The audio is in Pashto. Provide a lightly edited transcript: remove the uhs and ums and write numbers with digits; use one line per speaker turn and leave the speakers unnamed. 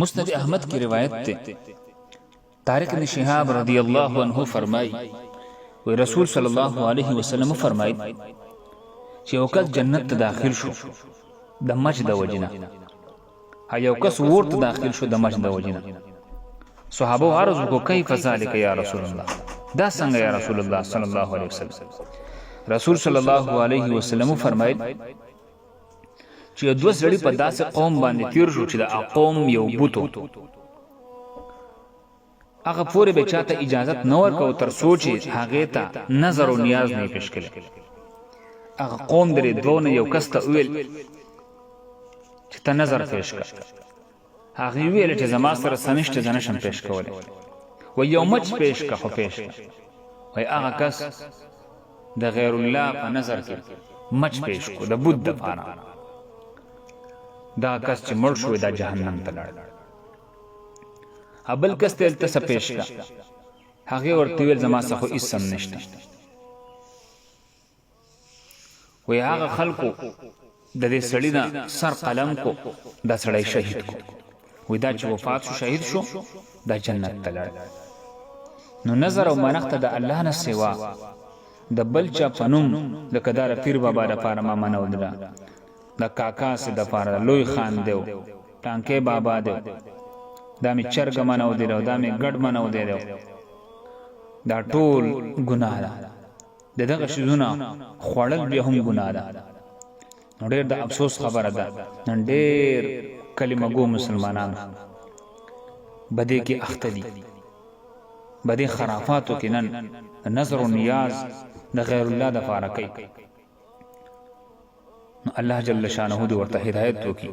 مسند احمد کی روایت تے طارق بن شہاب رضی اللہ عنہ فرمائی و رسول صلی اللہ علیہ وسلم فرمائی چې یو کس جنت ته داخل شو د مچ د وجنه، یو کس ورته داخل شو د مچ د وجنه. صحابه عرض کو کیف ذلک یا رسول الله، دا څنګه یا رسول الله صلی الله علیه وسلم. رسول صلی الله علیه وسلم فرمایل چې دوه سړي په داسې قوم باندې تیر شو چې د قوم یو بوتو، هغه پورې به چاته اجازت نه ورکو تر سوچ هغه ته نظر او نیاز نه پیش کړي. هغه قوم درې دوه یو کس ته ویل چې ته نظر پیش کړه. هغه ویل چې زما سره سنشت زنه شم پیش کوله، و یو مچ پیش کا خو پیش کا. وای هغه کس د غیر الله په نظر کې مچ پیش کو د بوت د پاره، دا کس چې مړ شو د جهنم ته لاړ. ابل کس ته التس پیش کا، هغه ورته ویل زما څخه اسم نشته. وای هغه خلکو د دې سړی نه سر قلم کو، دا سړی شهید کو. وای دا چې وفات شو شهید شو د جنت ته لاړ. نو نظر او منښت د الله نه سوا د بل چا پنوم د کدار پیر بابا د پاره ما منو دلا، د کاکا سي د پاره لوی خان دیو ټانکې بابا دیو، دا می چرګ منو دیو، دا می ګډ منو دیو، دا ټول ګناه ده. دغه شذونه خوړل به هم ګناه ده. نو ډېر د افسوس خبره ده نن ډېر کلمه گو مسلمانان بدی کې اخته دي، بدی خرافاتو کې نن نظر و نیاز د غیر الله د پاره کوي. الله جل شانه دې ورته هدایت وکړي.